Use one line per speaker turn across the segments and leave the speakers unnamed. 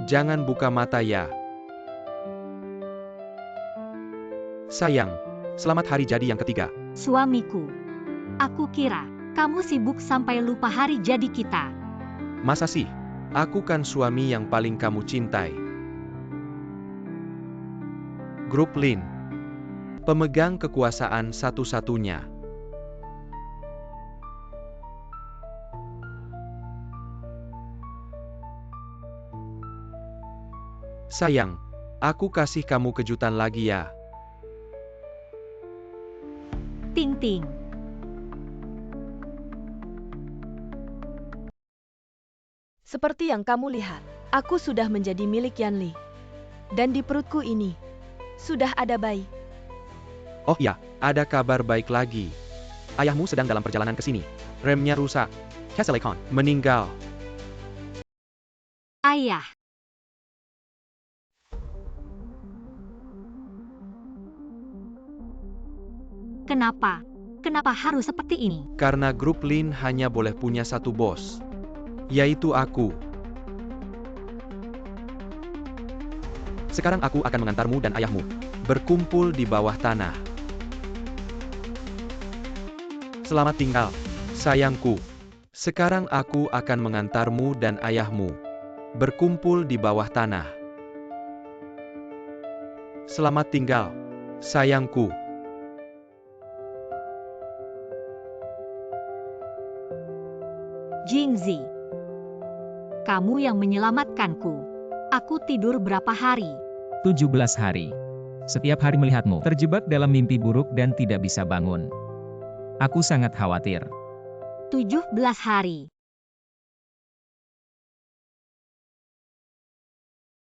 Jangan buka mata ya. Sayang, selamat hari jadi yang ketiga.
Suamiku, aku kira kamu sibuk sampai lupa hari jadi kita.
Masa sih? Aku kan suami yang paling kamu cintai. Grup Lin, pemegang kekuasaan satu-satunya. Sayang, aku kasih kamu kejutan lagi ya.
Ting ting.
Seperti yang kamu lihat, aku sudah menjadi milik Yanli. Dan di perutku ini, sudah ada bayi.
Oh ya, ada kabar baik lagi. Ayahmu sedang dalam perjalanan ke sini. Remnya rusak. Keselekon meninggal.
Ayah. Kenapa? Kenapa harus seperti ini?
Karena grup Lin hanya boleh punya satu bos. Yaitu aku. Sekarang aku akan mengantarmu dan ayahmu berkumpul di bawah tanah. Selamat tinggal, sayangku. Sekarang aku akan mengantarmu dan ayahmu berkumpul di bawah tanah. Selamat tinggal, sayangku.
Jingzi, kamu yang menyelamatkanku. Aku tidur berapa hari?
17 hari. Setiap hari melihatmu terjebak dalam mimpi buruk dan tidak bisa bangun. Aku sangat khawatir.
17 hari.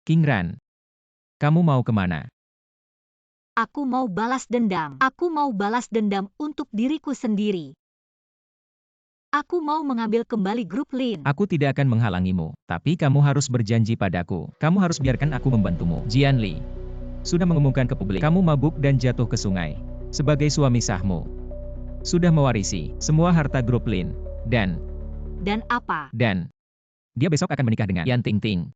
King Ran, kamu mau kemana?
Aku mau balas dendam. Aku mau balas dendam untuk diriku sendiri. Aku mau mengambil kembali grup Lin.
Aku tidak akan menghalangimu, tapi kamu harus berjanji padaku. Kamu harus biarkan aku membantumu. Jian Li sudah mengumumkan ke publik, kamu mabuk dan jatuh ke sungai. Sebagai suami sahmu, sudah mewarisi semua harta grup Lin. Dan
apa?
Dia besok akan menikah dengan Yan Ting Ting.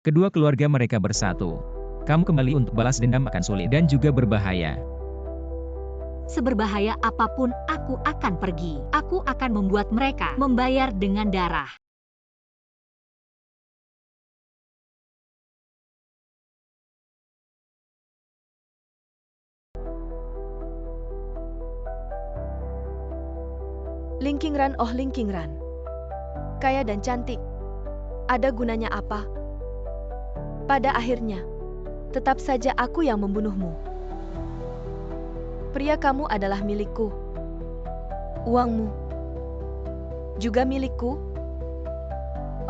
Kedua keluarga mereka bersatu. Kamu kembali untuk balas dendam akan sulit dan juga berbahaya.
Seberbahaya apapun, aku akan pergi. Aku akan membuat mereka membayar dengan darah.
Ling Qingran, oh Ling Qingran. Kaya dan cantik. Ada gunanya apa? Pada akhirnya, tetap saja aku yang membunuhmu. Pria kamu adalah milikku. Uangmu juga milikku.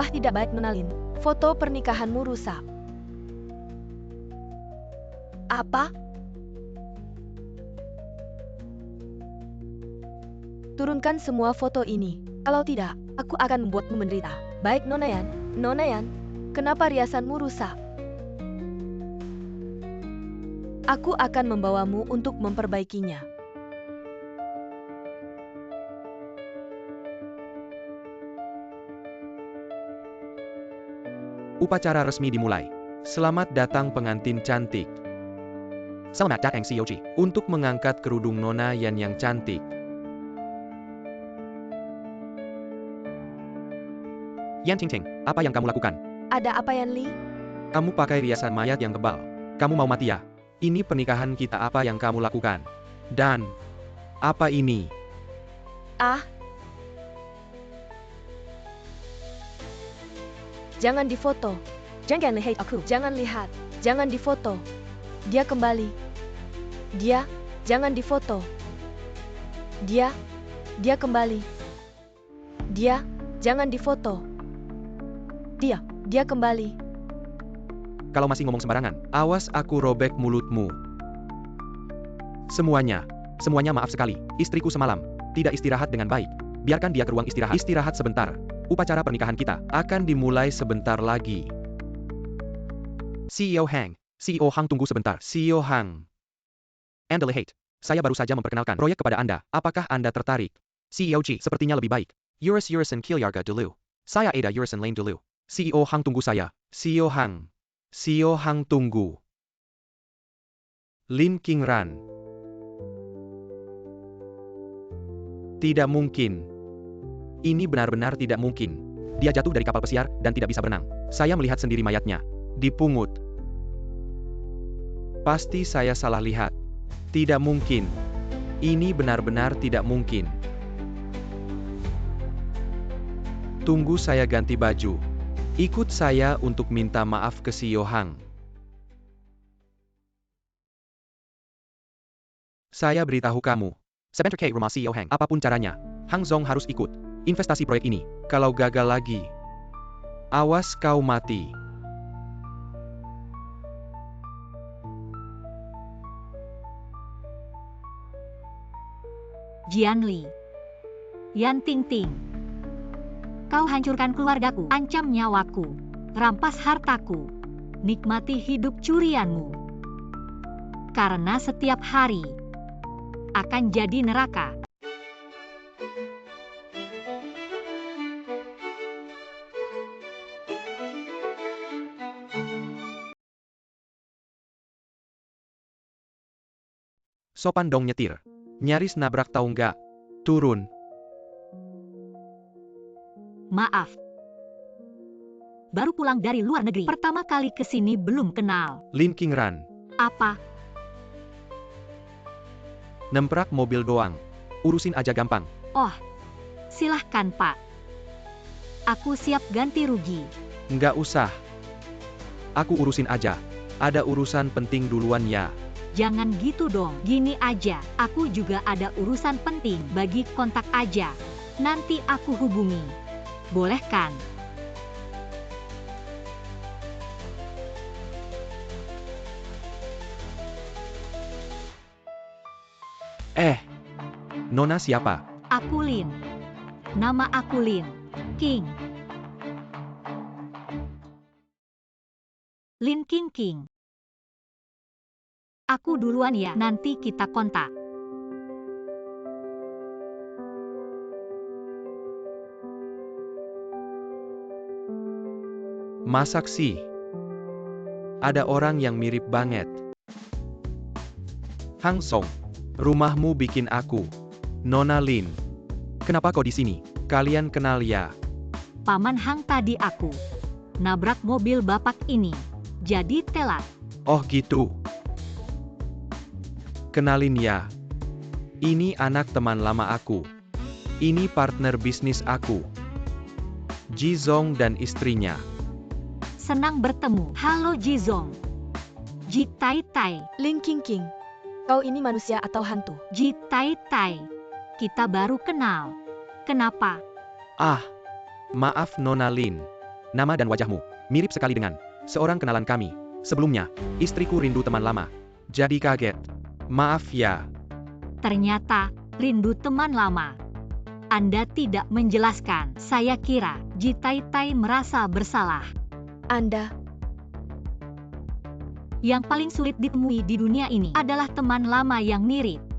Wah, tidak baik menalin. Foto pernikahanmu rusak. Apa? Turunkan semua foto ini. Kalau tidak, aku akan membuatmu menderita. Baik, Nona Yan. Nona Yan, kenapa riasanmu rusak? Aku akan membawamu untuk memperbaikinya.
Upacara resmi dimulai. Selamat datang pengantin cantik. Selamat datang Sioji. Untuk mengangkat kerudung Nona Yan yang cantik. Yan Ting Ting, apa yang kamu lakukan?
Ada apa, Yan Li?
Kamu pakai riasan mayat yang tebal. Kamu mau mati ya? Ini pernikahan kita, apa yang kamu lakukan? Dan apa ini?
Ah. Jangan difoto. Jangan lihat aku. Jangan lihat. Jangan difoto. Dia kembali. Dia, jangan difoto. Dia kembali. Dia, jangan difoto. Dia kembali.
Kalau masih ngomong sembarangan, awas aku robek mulutmu. Semuanya maaf sekali. Istriku semalam tidak istirahat dengan baik. Biarkan dia ke ruang istirahat. Istirahat sebentar. Upacara pernikahan kita akan dimulai sebentar lagi. CEO Hang, tunggu sebentar. CEO Hang. Anda lihat, saya baru saja memperkenalkan proyek kepada Anda. Apakah Anda tertarik? CEO G, sepertinya lebih baik. Yuris and Kilyarga dulu. Saya Ada Yuris Lane dulu. CEO Hang tunggu saya. CEO Hang. CEO Hang tunggu. Lin Qingran. Tidak mungkin. Ini benar-benar tidak mungkin. Dia jatuh dari kapal pesiar dan tidak bisa berenang. Saya melihat sendiri mayatnya. Dipungut. Pasti saya salah lihat. Tidak mungkin. Ini benar-benar tidak mungkin. Tunggu saya ganti baju. Ikut saya untuk minta maaf ke CEO Hang. Saya beritahu kamu. 700K rumah CEO Hang. Apapun caranya, Hang Zong harus ikut. Investasi proyek ini. Kalau gagal lagi, awas kau mati.
Jian Li. Yan Tingting. Kau hancurkan keluargaku, ancam nyawaku, rampas hartaku, nikmati hidup curianmu. Karena setiap hari akan jadi neraka.
Sopan dong nyetir. Nyaris nabrak tahu nggak? Turun.
Maaf. Baru pulang dari luar negeri. Pertama kali kesini belum kenal.
Lin Qingran.
Apa?
Nemprak mobil doang. Urusin aja gampang.
Oh, silahkan Pak. Aku siap ganti rugi.
Nggak usah. Aku urusin aja. Ada urusan penting duluan ya.
Jangan gitu dong. Gini aja, aku juga ada urusan penting. Bagi kontak aja. Nanti aku hubungi. Boleh kan?
Nona siapa?
Aku Lin. Nama aku Lin King. Lin King. Aku duluan ya, nanti kita kontak.
Masak sih. Ada orang yang mirip banget. Hang Song, rumahmu bikin aku. Nona Lin. Kenapa kau di sini? Kalian kenal ya?
Paman Hang tadi aku nabrak mobil bapak ini. Jadi telat.
Oh gitu. Kenalin ya. Ini anak teman lama aku. Ini partner bisnis aku. Ji Zong dan istrinya.
Senang bertemu. Halo Jizong. Ji Tai Tai.
Lin Qingqing. Kau ini manusia atau hantu?
Ji Tai Tai. Kita baru kenal. Kenapa?
Ah, maaf Nona Lin. Nama dan wajahmu mirip sekali dengan seorang kenalan kami. Sebelumnya, istriku rindu teman lama. Jadi kaget. Maaf ya.
Ternyata, rindu teman lama. Anda tidak menjelaskan. Saya kira Ji Tai Tai merasa bersalah.
Anda.
Yang paling sulit ditemui di dunia ini adalah teman lama yang mirip.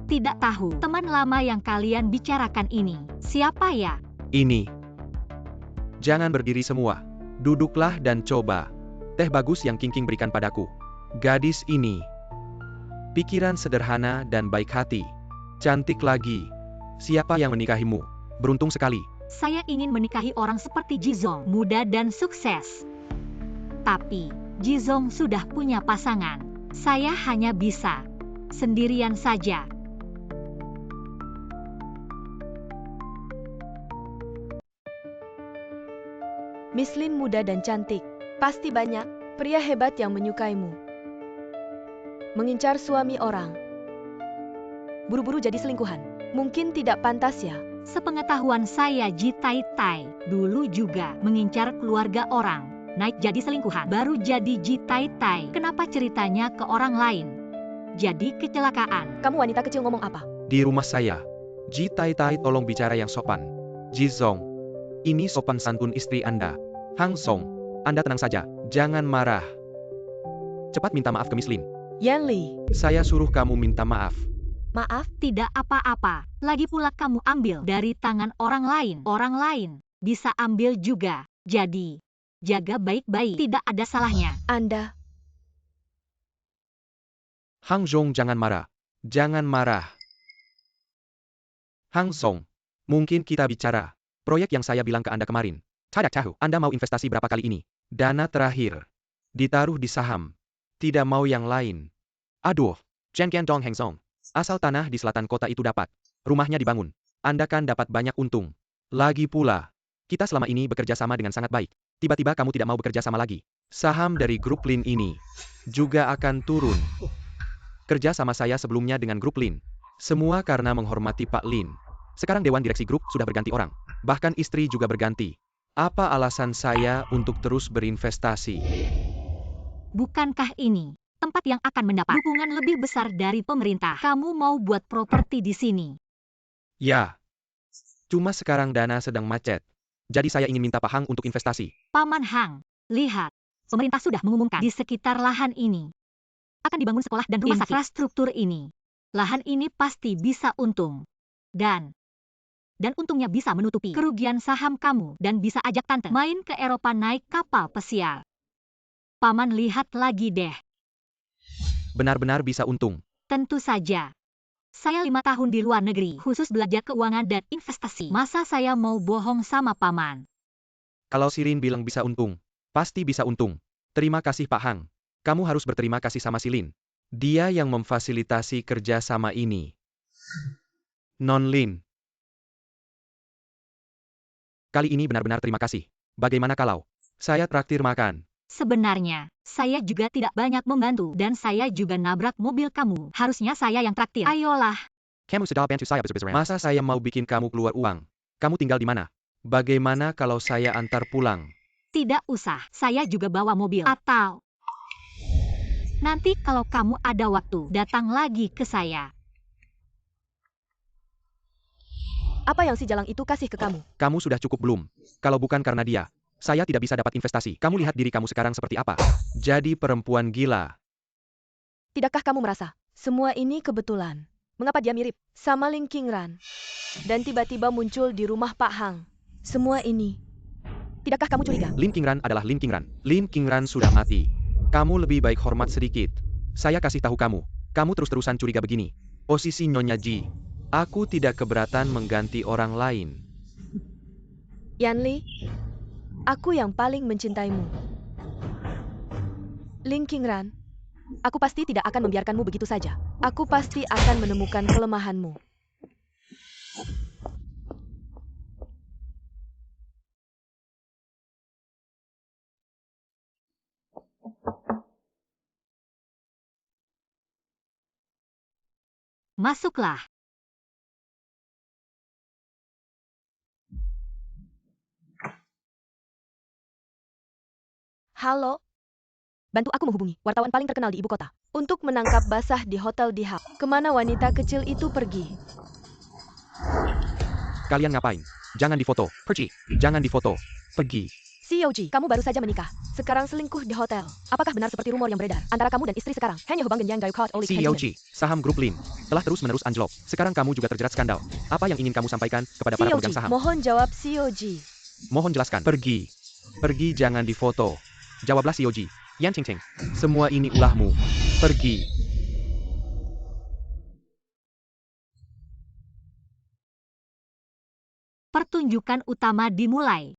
Tidak tahu teman lama yang kalian bicarakan ini siapa ya?
Ini. Jangan berdiri semua. Duduklah dan coba. Teh bagus yang King berikan padaku. Gadis ini. Pikiran sederhana dan baik hati. Cantik lagi. Siapa yang menikahimu? Beruntung sekali.
Saya ingin menikahi orang seperti Jizong, muda dan sukses. Tapi, Jizong sudah punya pasangan. Saya hanya bisa sendirian saja.
Miss Lin muda dan cantik. Pasti banyak pria hebat yang menyukaimu. Mengincar suami orang. Buru-buru jadi selingkuhan. Mungkin tidak pantas ya?
Sepengetahuan saya Ji Tai Tai dulu juga mengincar keluarga orang. Naik jadi selingkuhan, baru jadi Ji Tai Tai. Kenapa ceritanya ke orang lain? Jadi kecelakaan.
Kamu wanita kecil ngomong apa?
Di rumah saya. Ji Tai Tai tolong bicara yang sopan. Ji Zong. Ini sopan santun istri Anda. Hang Song. Anda tenang saja. Jangan marah. Cepat minta maaf ke Miss Lin.
Yan Li.
Saya suruh kamu minta maaf.
Maaf.
Tidak apa-apa. Lagi pula kamu ambil dari tangan orang lain. Orang lain bisa ambil juga. Jadi, Jaga baik-baik, tidak ada salahnya.
Anda,
Hang Zhong, jangan marah. Jangan marah. Hang Song, mungkin kita bicara. Proyek yang saya bilang ke Anda kemarin. Tidak tahu, Anda mau investasi berapa kali ini? Dana terakhir. Ditaruh di saham. Tidak mau yang lain. Aduh, Chen Qian Dong Heng Song. Asal tanah di selatan kota itu dapat. Rumahnya dibangun. Anda kan dapat banyak untung. Lagi pula, kita selama ini bekerja sama dengan sangat baik. Tiba-tiba kamu tidak mau bekerja sama lagi. Saham dari grup Lin ini juga akan turun. Kerja sama saya sebelumnya dengan grup Lin. Semua karena menghormati Pak Lin. Sekarang dewan direksi grup sudah berganti orang. Bahkan istri juga berganti. Apa alasan saya untuk terus berinvestasi?
Bukankah ini tempat yang akan mendapat dukungan lebih besar dari pemerintah? Kamu mau buat properti di sini?
Ya. Cuma sekarang dana sedang macet. Jadi saya ingin minta Pak Hang untuk investasi.
Paman Hang, lihat. Pemerintah sudah mengumumkan di sekitar lahan ini akan dibangun sekolah dan rumah sakit. Infrastruktur ini. Lahan ini pasti bisa untung. Dan untungnya bisa menutupi kerugian saham kamu dan bisa ajak tante main ke Eropa naik kapal pesiar. Paman lihat lagi deh.
Benar-benar bisa untung.
Tentu saja. Saya 5 tahun di luar negeri, khusus belajar keuangan dan investasi. Masa saya mau bohong sama paman?
Kalau Sirin bilang bisa untung, pasti bisa untung. Terima kasih Pak Hang. Kamu harus berterima kasih sama Silin. Dia yang memfasilitasi kerja sama ini. Non Lin. Kali ini benar-benar terima kasih. Bagaimana kalau saya traktir makan?
Sebenarnya, saya juga tidak banyak membantu dan saya juga nabrak mobil kamu. Harusnya saya yang traktir. Ayolah.
Kamu sudah bantu saya besar-besaran. Masa saya mau bikin kamu keluar uang? Kamu tinggal di mana? Bagaimana kalau saya antar pulang?
Tidak usah, saya juga bawa mobil. Atau nanti kalau kamu ada waktu, datang lagi ke saya.
apa yang si Jalang itu kasih ke kamu?
Kamu sudah cukup belum? Kalau bukan karena dia, saya tidak bisa dapat investasi. Kamu lihat diri kamu sekarang seperti apa? Jadi perempuan gila.
Tidakkah kamu merasa semua ini kebetulan? Mengapa dia mirip sama Ling Qingran? Dan tiba-tiba muncul di rumah Pak Hang. Semua ini. Tidakkah kamu curiga?
Lin Qingran adalah Lin Qingran. Lin Qingran sudah mati. Kamu lebih baik hormat sedikit. Saya kasih tahu kamu. Kamu terus-terusan curiga begini. Posisi Nyonya Ji. Aku tidak keberatan mengganti orang lain.
Yanli, aku yang paling mencintaimu. Ling Qingran, aku pasti tidak akan membiarkanmu begitu saja. Aku pasti akan menemukan kelemahanmu.
Masuklah.
Halo? Bantu aku menghubungi wartawan paling terkenal di ibu kota untuk menangkap basah di hotel di Hap. Kemana wanita kecil itu pergi?
Kalian ngapain? Jangan difoto. Pergi. Jangan difoto. Pergi.
Xiaoji, kamu baru saja menikah. Sekarang selingkuh di hotel. Apakah benar seperti rumor yang beredar antara kamu dan istri sekarang? Hanya hubungan yang gayu caught oleh
Xiaoji, saham grup Lin telah terus-menerus anjlok. Sekarang kamu juga terjerat skandal. Apa yang ingin kamu sampaikan kepada para pemegang saham?
Mohon jawab Xiaoji.
Mohon jelaskan. Pergi. Pergi, jangan difoto. Jawablah Xiaoji. Yan Qingqing. Semua ini ulahmu. Pergi.
Pertunjukan utama dimulai.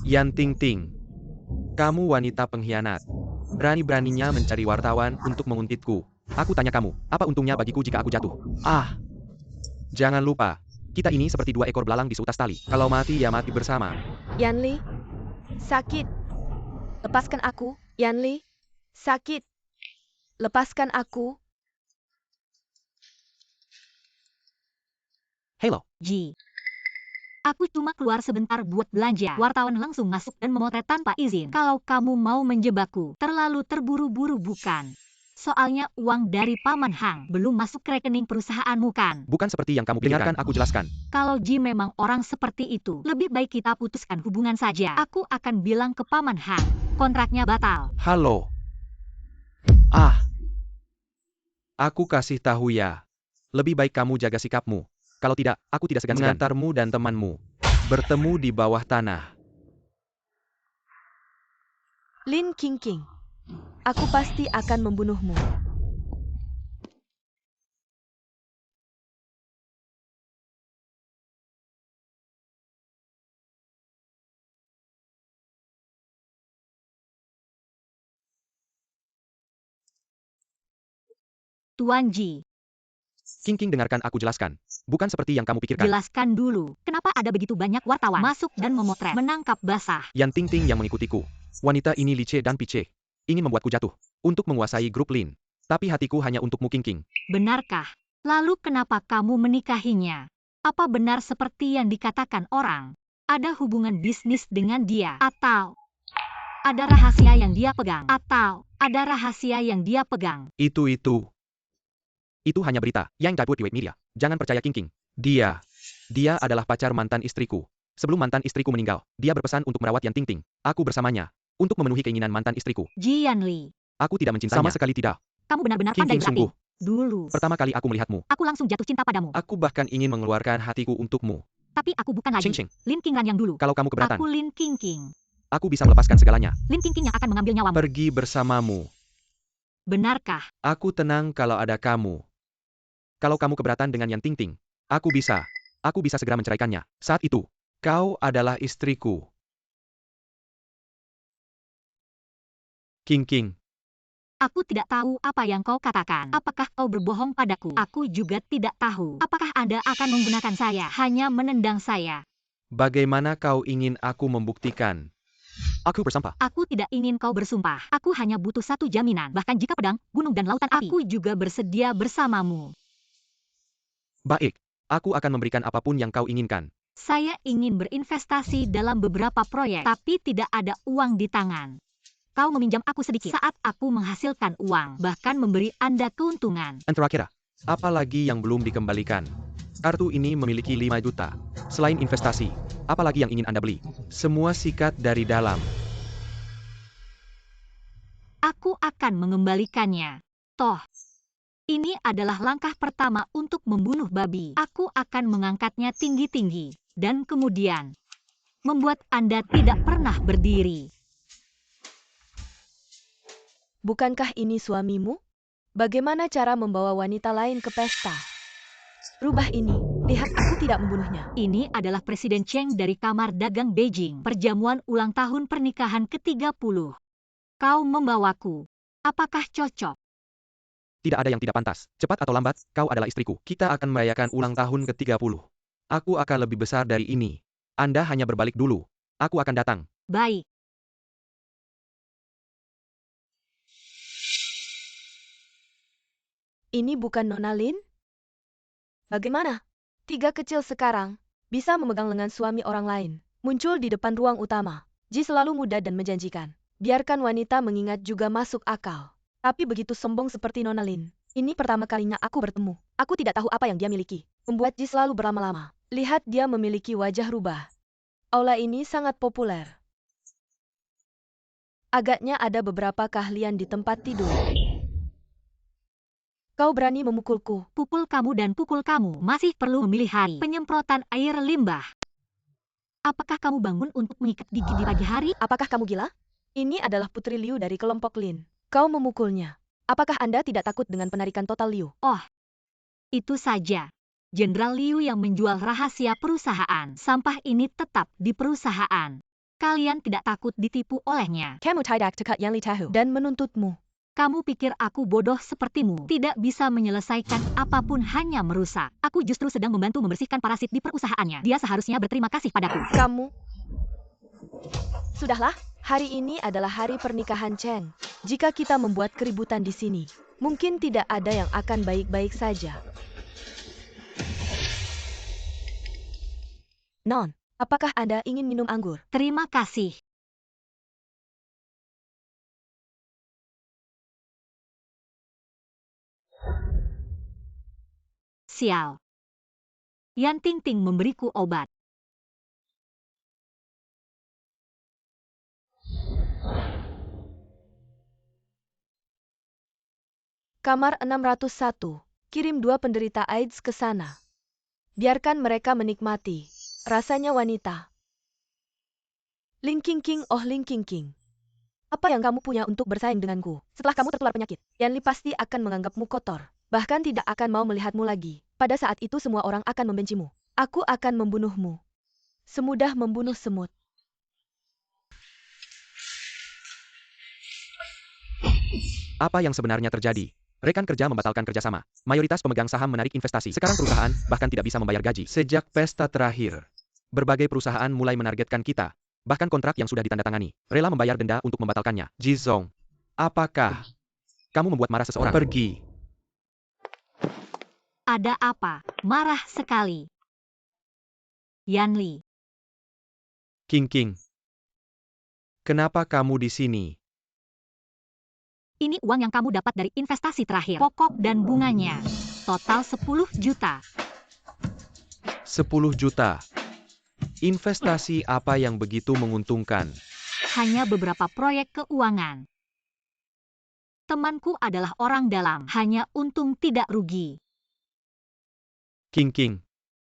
Yan Tingting. Kamu wanita pengkhianat. Berani-beraninya mencari wartawan untuk menguntitku. Aku tanya kamu, apa untungnya bagiku jika aku jatuh? Ah. Jangan lupa, kita ini seperti dua ekor belalang di seutas tali. Kalau mati ya mati bersama.
Yanli, sakit. Lepaskan aku. Yanli, sakit. Lepaskan aku.
Hello.
Ji. Aku cuma keluar sebentar buat belanja. Wartawan langsung masuk dan memotret tanpa izin. Kalau kamu mau menjebakku, terlalu terburu-buru bukan? Soalnya uang dari Paman Hang belum masuk ke rekening perusahaanmu kan?
Bukan seperti yang kamu pikirkan. Dengarkan aku jelaskan.
Kalau Ji memang orang seperti itu, lebih baik kita putuskan hubungan saja. Aku akan bilang ke Paman Hang, kontraknya batal.
Halo. Ah. Aku kasih tahu ya. Lebih baik kamu jaga sikapmu. Kalau tidak, aku tidak segan-segan mengantarmu dan temanmu bertemu di bawah tanah.
Lin Qingqing, aku pasti akan membunuhmu.
Tuan Ji,
Qingqing, dengarkan aku jelaskan. Bukan seperti yang kamu pikirkan.
jelaskan dulu, kenapa ada begitu banyak wartawan masuk dan memotret, menangkap basah.
Yan Ting yang mengikutiku. Wanita ini licik dan picik. Ingin membuatku jatuh. Untuk menguasai grup Lin. Tapi hatiku hanya untukmu, Qingqing.
Benarkah? Lalu kenapa kamu menikahinya? Apa benar seperti yang dikatakan orang? Ada hubungan bisnis dengan dia? Atau ada rahasia yang dia pegang? Atau ada rahasia yang dia pegang?
Itu hanya berita yang dibuat di web media. Jangan percaya Qingqing. Dia adalah pacar mantan istriku. Sebelum mantan istriku meninggal, dia berpesan untuk merawat Yan Ting. Aku bersamanya. Untuk memenuhi keinginan mantan istriku.
Jian Li,
Aku tidak mencintainya. Sama sekali tidak.
kamu benar-benar pandai
Qingqing,
berlatih.
sungguh.
Dulu,
Pertama kali aku melihatmu,
aku langsung jatuh cinta padamu.
aku bahkan ingin mengeluarkan hatiku untukmu.
Tapi aku bukan lagi
Qingqing,
Lin Qingran yang dulu.
kalau kamu keberatan,
Aku Lin Qingqing.
aku bisa melepaskan segalanya.
Lin Qingqing yang akan mengambil nyawamu.
Pergi bersamamu.
Benarkah?
Aku tenang kalau ada kamu. Kalau kamu keberatan dengan Yan Ting, aku bisa segera menceraikannya. Saat itu, kau adalah istriku. Qingqing,
Aku tidak tahu apa yang kau katakan. Apakah kau berbohong padaku? Aku juga tidak tahu. Apakah Anda akan menggunakan saya? Hanya menendang saya.
bagaimana kau ingin aku membuktikan? Aku bersumpah.
Aku tidak ingin kau bersumpah. Aku hanya butuh satu jaminan. Bahkan jika pedang, gunung dan lautan api, aku juga bersedia bersamamu.
Baik, aku akan memberikan apapun yang kau inginkan.
Saya ingin berinvestasi dalam beberapa proyek, tapi tidak ada uang di tangan. Kau meminjam aku sedikit saat aku menghasilkan uang, bahkan memberi Anda keuntungan.
Dan terakhir, apa lagi yang belum dikembalikan? Kartu ini memiliki 5 juta. Selain investasi, apa lagi yang ingin Anda beli? Semua sikat dari dalam.
Aku akan mengembalikannya. Toh, ini adalah langkah pertama untuk membunuh babi. Aku akan mengangkatnya tinggi-tinggi, dan kemudian membuat Anda tidak pernah berdiri.
Bukankah ini suamimu? Bagaimana cara membawa wanita lain ke pesta? Rubah ini, lihat aku tidak membunuhnya.
Ini adalah Presiden Cheng dari Kamar Dagang Beijing. Perjamuan ulang tahun pernikahan ke-30. Kau membawaku. Apakah cocok?
Tidak ada yang tidak pantas. Cepat atau lambat, kau adalah istriku. Kita akan merayakan ulang tahun ke-30. Aku akan lebih besar dari ini. Anda hanya berbalik dulu. Aku akan datang.
Baik.
Ini bukan Nona Lin? Bagaimana? Tiga kecil sekarang bisa memegang lengan suami orang lain. Muncul di depan ruang utama. Ji selalu muda dan menjanjikan. Biarkan wanita mengingat juga masuk akal. Tapi begitu sombong seperti Nona Lin. Ini pertama kalinya aku bertemu. Aku tidak tahu apa yang dia miliki. Membuat Ji selalu berlama-lama. Lihat dia memiliki wajah rubah. Aula ini sangat populer. Agaknya ada beberapa keahlian di tempat tidur. Kau berani memukulku.
Pukul kamu dan pukul kamu masih perlu memilih hari. Penyemprotan air limbah. Apakah kamu bangun untuk mengikat gigi di pagi hari?
Apakah kamu gila? Ini adalah Putri Liu dari kelompok Lin. Kau memukulnya. Apakah Anda tidak takut dengan penarikan total Liu?
Oh, itu saja. Jenderal Liu yang menjual rahasia perusahaan. Sampah ini tetap di perusahaan. Kalian tidak takut ditipu olehnya.
Kamu tidak dekat Yan Li tahu dan menuntutmu.
Kamu pikir aku bodoh sepertimu? Tidak bisa menyelesaikan apapun, hanya merusak. Aku justru sedang membantu membersihkan parasit di perusahaannya. Dia seharusnya berterima kasih padaku.
Kamu. Sudahlah, hari ini adalah hari pernikahan Cheng. Jika kita membuat keributan di sini, mungkin tidak ada yang akan baik-baik saja. Non, apakah Anda ingin minum anggur?
Terima kasih. Sial. Yan Ting memberiku obat.
Kamar 601. Kirim 2 penderita AIDS ke sana. Biarkan mereka menikmati rasanya wanita. Lin Qingqing, oh Lin Qingqing. Apa yang kamu punya untuk bersaing denganku? Setelah kamu tertular penyakit, Yanli pasti akan menganggapmu kotor. Bahkan tidak akan mau melihatmu lagi. Pada saat itu semua orang akan membencimu. Aku akan membunuhmu. Semudah membunuh semut.
Apa yang sebenarnya terjadi? Rekan kerja membatalkan kerjasama. Mayoritas pemegang saham menarik investasi. Sekarang perusahaan bahkan tidak bisa membayar gaji. Sejak pesta terakhir, berbagai perusahaan mulai menargetkan kita. Bahkan kontrak yang sudah ditandatangani, rela membayar denda untuk membatalkannya. Jizong, apakah kamu membuat marah seseorang? Pergi.
Ada apa? Marah sekali. Yanli,
King. Kenapa kamu di sini?
ini uang yang kamu dapat dari investasi terakhir. Pokok dan bunganya. Total 10 juta.
10 juta. Investasi apa yang begitu menguntungkan?
Hanya beberapa proyek keuangan. Temanku adalah orang dalam, hanya untung tidak rugi.
King,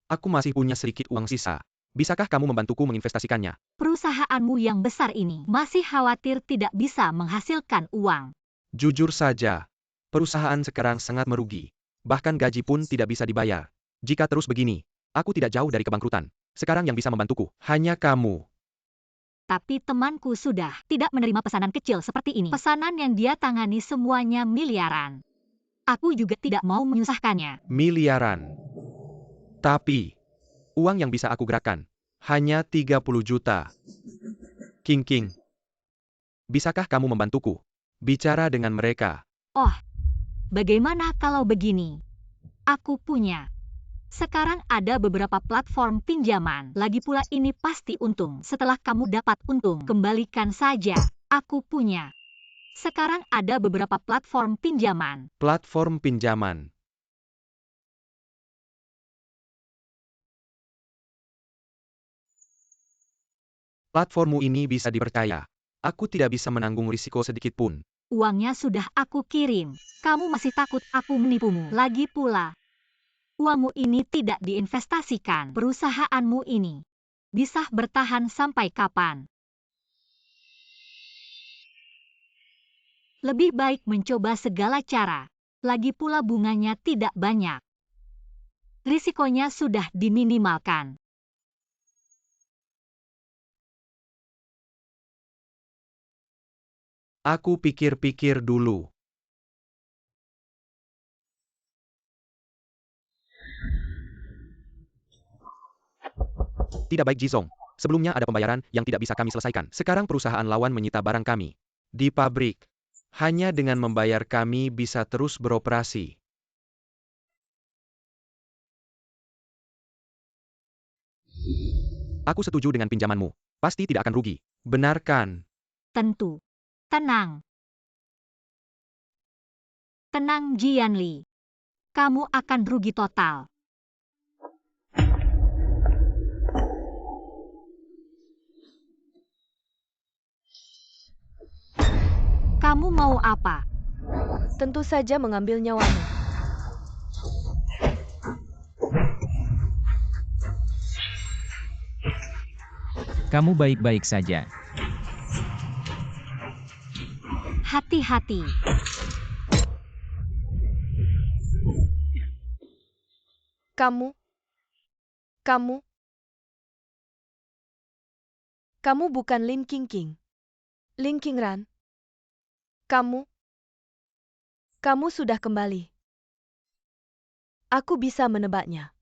aku masih punya sedikit uang sisa. Bisakah kamu membantuku menginvestasikannya?
Perusahaanmu yang besar ini masih khawatir tidak bisa menghasilkan uang.
Jujur saja, perusahaan sekarang sangat merugi. Bahkan gaji pun tidak bisa dibayar. Jika terus begini, aku tidak jauh dari kebangkrutan. Sekarang yang bisa membantuku hanya kamu.
Tapi temanku sudah tidak menerima pesanan kecil seperti ini. Pesanan yang dia tangani semuanya miliaran. Aku juga tidak mau menyusahkannya.
Miliaran. Tapi, uang yang bisa aku gerakan hanya 30 juta. King, bisakah kamu membantuku? Bicara dengan mereka.
Oh, bagaimana kalau begini? Aku punya. Sekarang ada beberapa platform pinjaman. Lagi pula ini pasti untung. Setelah kamu dapat untung, kembalikan saja. Aku punya. Sekarang ada beberapa platform pinjaman.
Platform pinjaman. Platformmu ini bisa dipercaya. Aku tidak bisa menanggung risiko sedikit pun.
Uangnya sudah aku kirim. Kamu masih takut aku menipumu. Lagi pula, uangmu ini tidak diinvestasikan. Perusahaanmu ini bisa bertahan sampai kapan? Lebih baik mencoba segala cara. Lagi pula bunganya tidak banyak. Risikonya sudah diminimalkan.
Aku pikir-pikir dulu. Tidak baik Jizong. Sebelumnya ada pembayaran yang tidak bisa kami selesaikan. Sekarang perusahaan lawan menyita barang kami. Di pabrik. Hanya dengan membayar kami bisa terus beroperasi. Aku setuju dengan pinjamanmu. Pasti tidak akan rugi. Benarkan.
Tentu. Tenang. Tenang Jianli. Kamu akan rugi total. Kamu mau apa?
Tentu saja mengambil nyawamu.
Kamu baik-baik saja.
Hati-hati.
Kamu bukan Lin King. Lin Qingran. Kamu sudah kembali. Aku bisa menebaknya.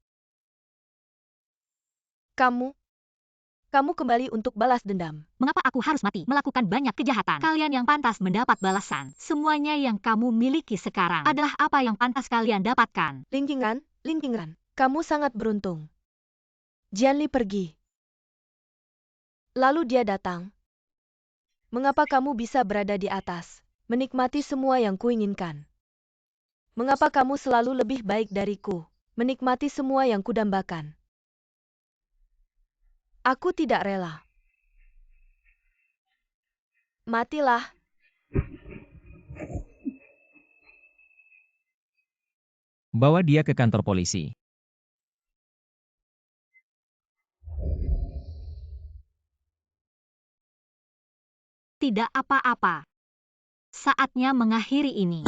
Kamu kembali untuk balas dendam.
Mengapa aku harus mati? Melakukan banyak kejahatan. Kalian yang pantas mendapat balasan. Semuanya yang kamu miliki sekarang adalah apa yang pantas kalian dapatkan.
Lin Qingran, kamu sangat beruntung. Jianli pergi. Lalu dia datang. Mengapa kamu bisa berada di atas, menikmati semua yang kuinginkan? Mengapa kamu selalu lebih baik dariku, menikmati semua yang kudambakan? Aku tidak rela. Matilah.
Bawa dia ke kantor polisi.
tidak apa-apa. Saatnya mengakhiri ini.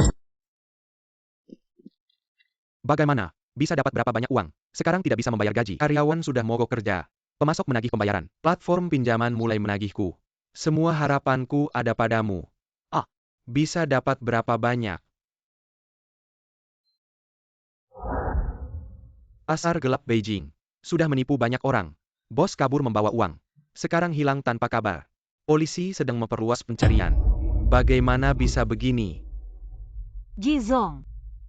Bagaimana? Bisa dapat berapa banyak uang? Sekarang tidak bisa membayar gaji. Karyawan sudah mogok kerja. Pemasok menagih pembayaran. Platform pinjaman mulai menagihku. Semua harapanku ada padamu. Ah, bisa dapat berapa banyak? Pasar gelap Beijing. Sudah menipu banyak orang. Bos kabur membawa uang. Sekarang hilang tanpa kabar. Polisi sedang memperluas pencarian. Bagaimana bisa begini?
Jizong,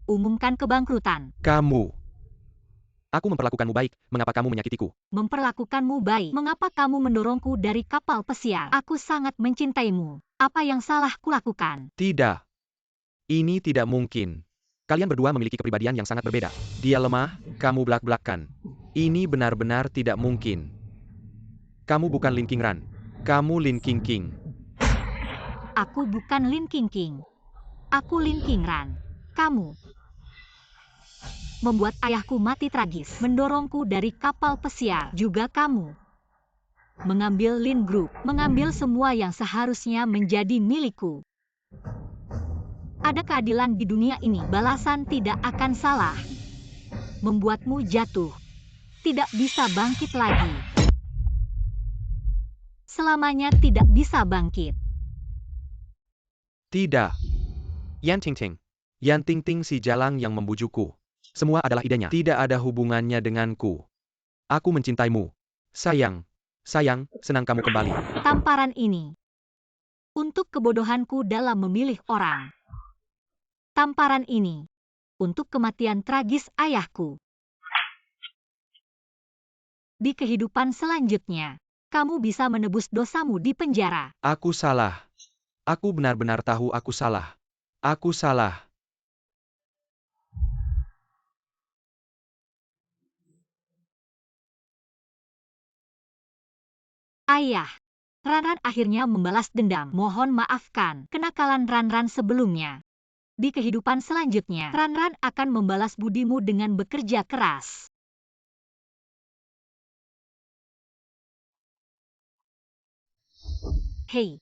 umumkan kebangkrutan.
Kamu. Aku memperlakukanmu baik, mengapa kamu menyakitiku?
Memperlakukanmu baik. Mengapa kamu mendorongku dari kapal pesiar? Aku sangat mencintaimu. Apa yang salah kulakukan?
Tidak. Ini tidak mungkin. Kalian berdua memiliki kepribadian yang sangat berbeda. Dia lemah, kamu belak-belakan. Ini benar-benar tidak mungkin. Kamu bukan Lin Qingran. Kamu Lin Qingqing.
Aku bukan Lin Qingqing. Aku Lin Qingran. Kamu membuat ayahku mati tragis, mendorongku dari kapal pesiar. Juga kamu mengambil Lin Group, mengambil semua yang seharusnya menjadi milikku. Ada keadilan di dunia ini, balasan tidak akan salah. Membuatmu jatuh, tidak bisa bangkit lagi. Selamanya tidak bisa bangkit.
Tidak. Yan Tingting. Yan Tingting si jalang yang membujukku. Semua adalah idenya. Tidak ada hubungannya denganku. Aku mencintaimu. Sayang. Sayang, senang kamu kembali.
Tamparan ini untuk kebodohanku dalam memilih orang. Tamparan ini untuk kematian tragis ayahku. Di kehidupan selanjutnya, kamu bisa menebus dosamu di penjara.
Aku salah. Aku benar-benar tahu aku salah. Aku salah.
Ayah, Ranran akhirnya membalas dendam. Mohon maafkan kenakalan Ranran sebelumnya. Di kehidupan selanjutnya, Ranran akan membalas budimu dengan bekerja keras. Hei,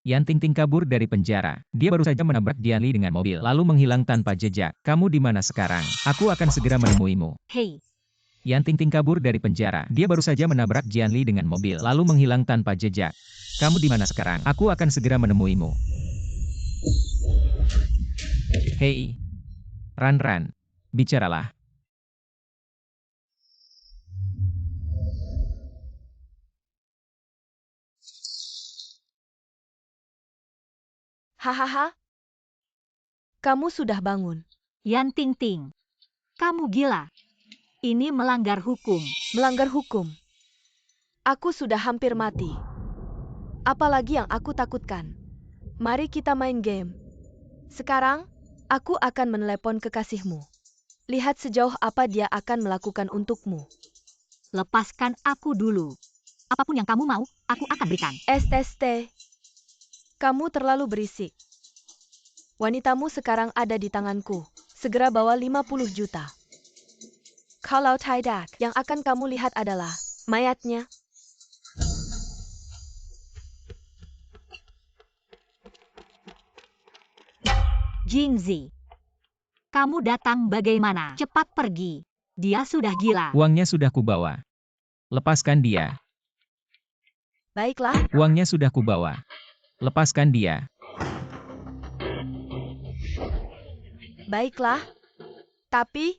Yan Tingting kabur dari penjara. Dia baru saja menabrak Dianli dengan mobil, lalu menghilang tanpa jejak. Kamu di mana sekarang? Aku akan segera menemuimu.
hei,
Yan Tingting kabur dari penjara. Dia baru saja menabrak Jianli dengan mobil, lalu menghilang tanpa jejak. Kamu di mana sekarang? Aku akan segera menemuimu. Hei, Ranran, bicaralah.
Hahaha. Kamu sudah bangun.
Yan Tingting, kamu gila. Ini melanggar hukum.
Melanggar hukum. Aku sudah hampir mati. Apalagi yang aku takutkan. Mari kita main game. Sekarang, aku akan menelepon kekasihmu. Lihat sejauh apa dia akan melakukan untukmu.
Lepaskan aku dulu. Apapun yang kamu mau, aku akan berikan.
STST. Kamu terlalu berisik. Wanitamu sekarang ada di tanganku. Segera bawa 50 juta. Kalau tidak, yang akan kamu lihat adalah mayatnya.
Jingzi, kamu datang bagaimana? Cepat pergi. Dia sudah gila.
Uangnya sudah kubawa. Lepaskan dia.
Baiklah,
Uangnya sudah kubawa. Lepaskan dia.
baiklah. Tapi,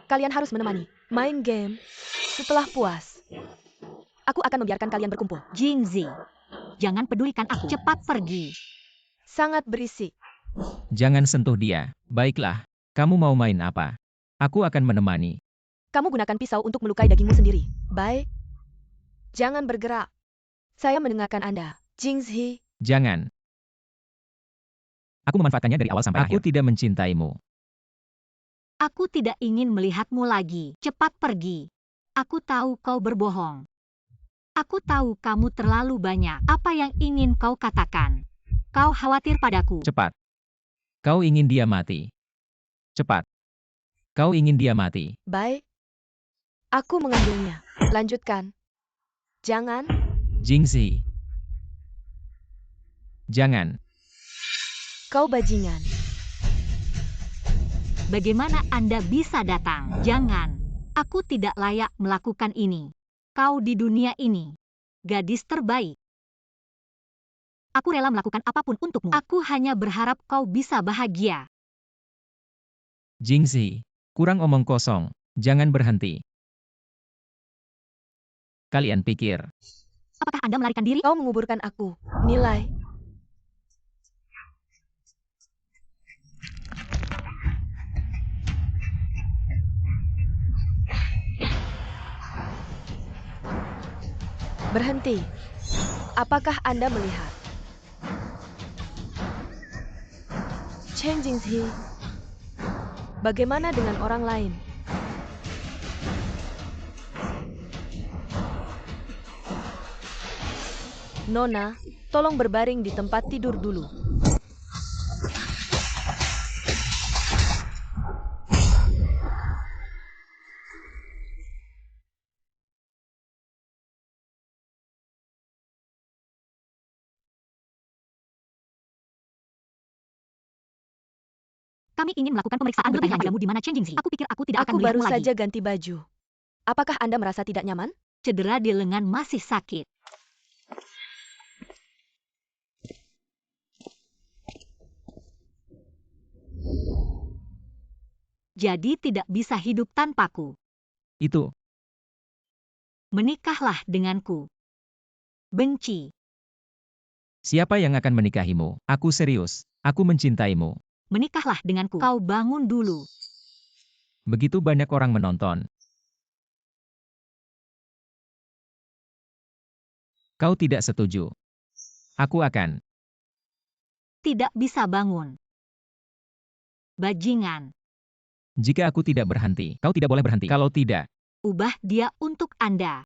kalian harus menemani. Main game. Setelah puas, aku akan membiarkan kalian berkumpul.
Jingzi, jangan pedulikan aku. Cepat pergi.
Sangat berisik.
Jangan sentuh dia. Baiklah, kamu mau main apa? Aku akan menemani.
Kamu gunakan pisau untuk melukai dagingmu sendiri. Baik. Jangan bergerak. Saya mendengarkan Anda. Jingzi.
Jangan. Aku memanfaatkannya dari awal sampai akhir. Aku tidak mencintaimu.
Aku tidak ingin melihatmu lagi. Cepat pergi. Aku tahu kau berbohong. Aku tahu kamu terlalu banyak. Apa yang ingin kau katakan? Kau khawatir padaku.
Cepat. Kau ingin dia mati. Cepat. Kau ingin dia mati.
Baik. Aku mengambilnya. Lanjutkan. Jangan.
Jingzi. Jangan.
Kau bajingan.
Bagaimana Anda bisa datang? Jangan. Aku tidak layak melakukan ini. Kau di dunia ini. Gadis terbaik. Aku rela melakukan apapun untukmu. Aku hanya berharap kau bisa bahagia.
Jingzi, kurang omong kosong. Jangan berhenti. Kalian pikir,
Apakah Anda melarikan diri?
Kau menguburkan aku. Nilai. Berhenti. Apakah Anda melihat? Chen Jingzi. Bagaimana dengan orang lain? Nona, tolong berbaring di tempat tidur dulu.
Kami ingin melakukan pemeriksaan bertanya padamu di mana Chen Jingzi. Aku pikir aku tidak akan
Aku baru
melihatmu lagi.
saja ganti baju. Apakah Anda merasa tidak nyaman?
Cedera di lengan masih sakit. Jadi tidak bisa hidup tanpaku.
itu.
Menikahlah denganku. Benci.
Siapa yang akan menikahimu? Aku serius. Aku mencintaimu.
Menikahlah denganku. Kau bangun dulu.
Begitu banyak orang menonton. Kau tidak setuju. Aku akan.
Tidak bisa bangun. Bajingan.
Jika aku tidak berhenti, kau tidak boleh berhenti. Kalau tidak,
Ubah dia untuk Anda.